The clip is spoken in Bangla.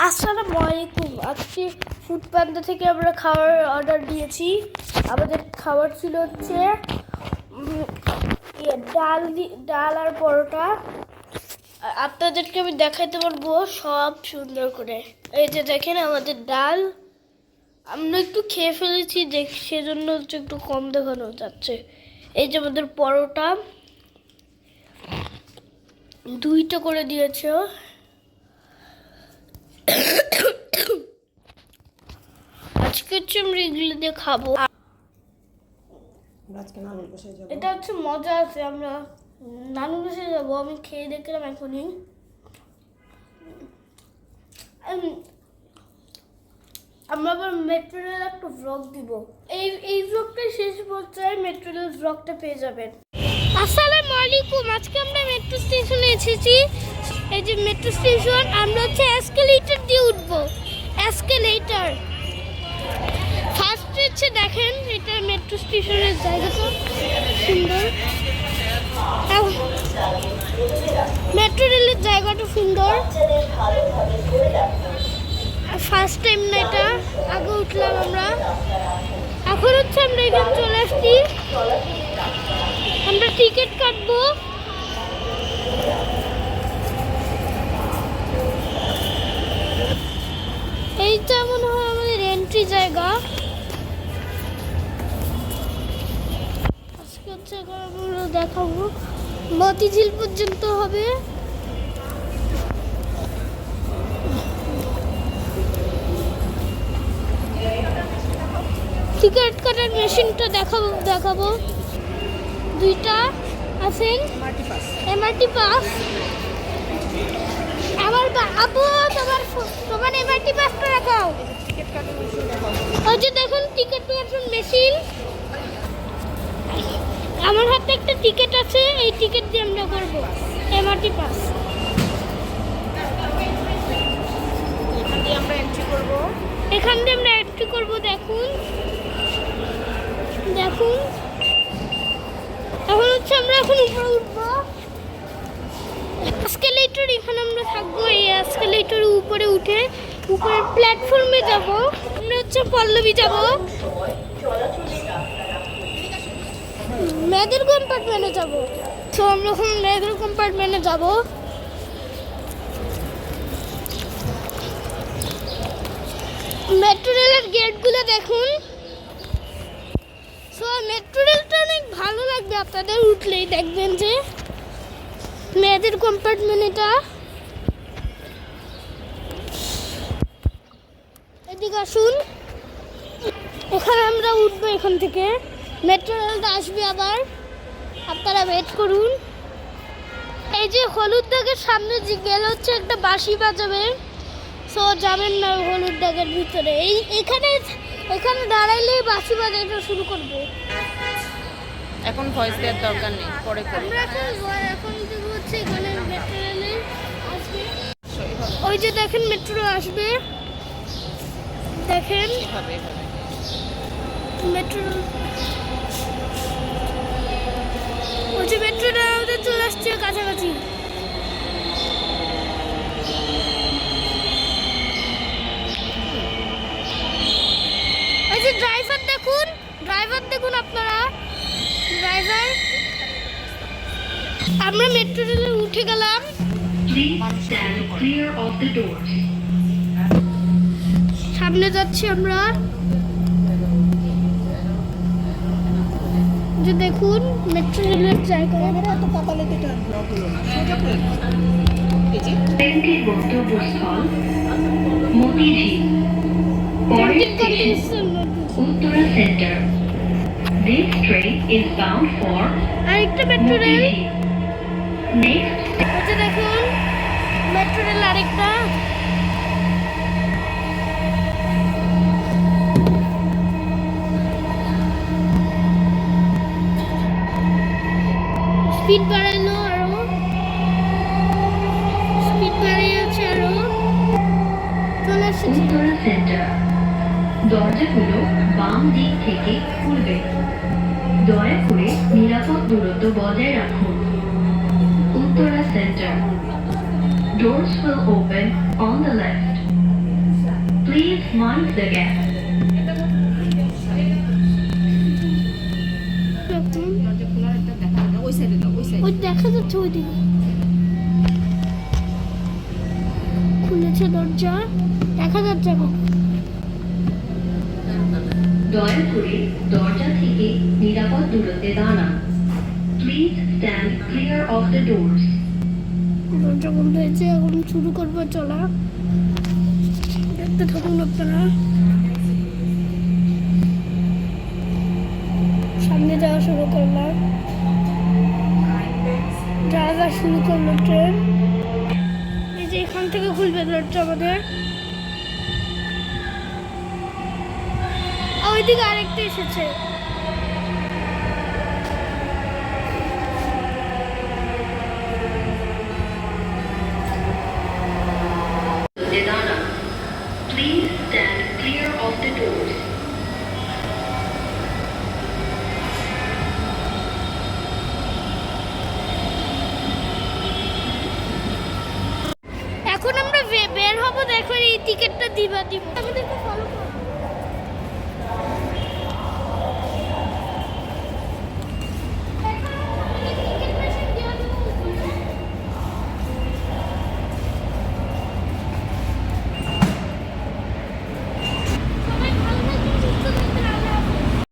আসসালামু আলাইকুম। আজকে ফুড পান্ডা থেকে আমরা খাবার অর্ডার দিয়েছি। আমাদের খাবার ছিল হচ্ছে ডাল আর পরোটা। আপনাদেরকে আমি দেখাতে পারবো সব সুন্দর করে। এই যে দেখেন আমাদের ডাল, আমরা একটু খেয়ে ফেলেছি সেজন্য হচ্ছে একটু কম দেখানো যাচ্ছে। এই যে আমাদের পরোটা 2টা করে দিয়েছে। আজকে হচ্ছে আমরা এগুলো দিয়ে খাবো। এটা হচ্ছে মজা আছে। আমরা নানু বসে যাবো। আমি খেয়ে দেখলাম এখনই। আমরা আবার মেট্রো রেল একটা ব্লগ দিব। এই ব্লগটা শেষ পর্যায়ে মেট্রো রেল ব্লগটা পেয়ে যাবেন। আসসালামু আলাইকুম। আজকে আমরা মেট্রো স্টেশনে এসেছি। এই যে মেট্রো স্টেশন, আমরা হচ্ছে এসকেলেটর দিয়ে উঠবো। এসকেলেটর ফার্স্ট হচ্ছে দেখেন, এটা মেট্রো স্টেশনের জায়গাটা সুন্দর। মেট্রো রেলের জায়গাটা সুন্দর। ফার্স্ট টাইম না এটা, আগে উঠলাম আমরা। এখন হচ্ছে আমরা এখানে চলে আসছি। আমরা টিকিট কাটবো। এইটা মনে হয় আমাদের এন্ট্রি জায়গা। আজকে হচ্ছে আমরা দেখাবো মতিঝিল পর্যন্ত হবে। টিকিট কাটার মেশিনটা দেখাবো 2টা আছে। MRT pass. আমার আপু তোমার এমআরটি পাসটা রাখাও। ওই যে দেখুন টিকিট কাটার মেশিন। আমার হাতে একটা টিকিট আছে, এই টিকিট দিয়ে আমরা করবো এমআরটি পাস। এখান দিয়ে আমরা এন্ট্রি করবো। দেখুন এখন হচ্ছে আমরা এখন উপরে উঠবো। এসকেলেটর এখানে আমরা থাকবো। এই এসকেলেটরের উপরে উঠে উপরের প্ল্যাটফর্মে যাব। আমরা হচ্ছে পল্লবী যাব, মেয়েদের কম্পার্টমেন্টে যাব। তো আমরা এখন মেয়েদের কম্পার্টমেন্টে যাব। মেট্রো রেলের গেটগুলো দেখুন। সো মেট্রো রেলটা অনেক ভালো লাগবে আপনাদের, উঠলেই দেখবেন যে মেয়েদের কম্পার্টমেন্ট এটা। এদিকে আসুন, এখানে আমরা উঠবো। এখান থেকে মেট্রো রেলটা আসবে আবার, আপনারা ওয়েট করুন। এই যে হলুদ দাগের সামনে যে গেলে হচ্ছে একটা বাঁশি বাজাবে। সো যাবেন না হলুদ দাগের ভিতরে। এখানে দাঁড়াইলেই বাঁশি বাজাইটা শুরু করবে। এখন ভয়েস দেওয়ার দরকার নেই, পরে করব। আমরা এখন দেবো হচ্ছে এখানে মেট্রো রেলে আসবে। ওই যে দেখেন মেট্রো আসবে, দেখেন মেট্রো। ওই যে মেট্রোটা আমাদের চলে আসছে কাছাকাছি। এই যে ড্রাইভার দেখুন আপনারা। ড্রাইভার, আমরা মেট্রো রেলে উঠে গেলাম। সামনে যাচ্ছি আমরা। যে দেখুন মেট্রো রেলের জায়গা। গন্তব্যস্থল মতিঝিল, পরের station Uttara centre. This train is bound for আরেকটা মেট্রো রেল। next যে দেখুন মেট্রো রেল আরেকটা। স্পিড বাড়ানো, আরো স্পিড বাড়িয়েছে, আরো চলে আসছে। উত্তরা সেন্টার। দরজাগুলো বাম দিক থেকে খুলবে। দয়া করে নিরাপদ দূরত্ব বজায় রাখুন। Uttara centre. Doors will open on the left. mind the gap. দরজা খোলার একটা দেখা যায় না, ওই সাইডে দাও, ওই সাইডে। ওই দেখা যাচ্ছে ওইদিকে খুলেছে দরজা, দেখা যাচ্ছে এখন। দয়া করে দরজা থেকে নিরাপদ দূরত্বে দাঁড়ান। Please stand clear of the doors. দরজা বন্ধ হয়েছে, এখন শুরু করবো চলা। দেখতে থাকুন আপনারা। সামনে যাওয়া শুরু করলাম, যাওয়া শুরু করলো ট্রেন। এই যে এখান থেকে খুলবে দরজা আমাদের। ওইদিকে আরেকটা এসেছে। দূরত্বে দাঁড়ান। Please stand clear of the doors. এখন আমরা বের হবো, দেখো এই টিকিটটা দিব আমাদেরকে ফলো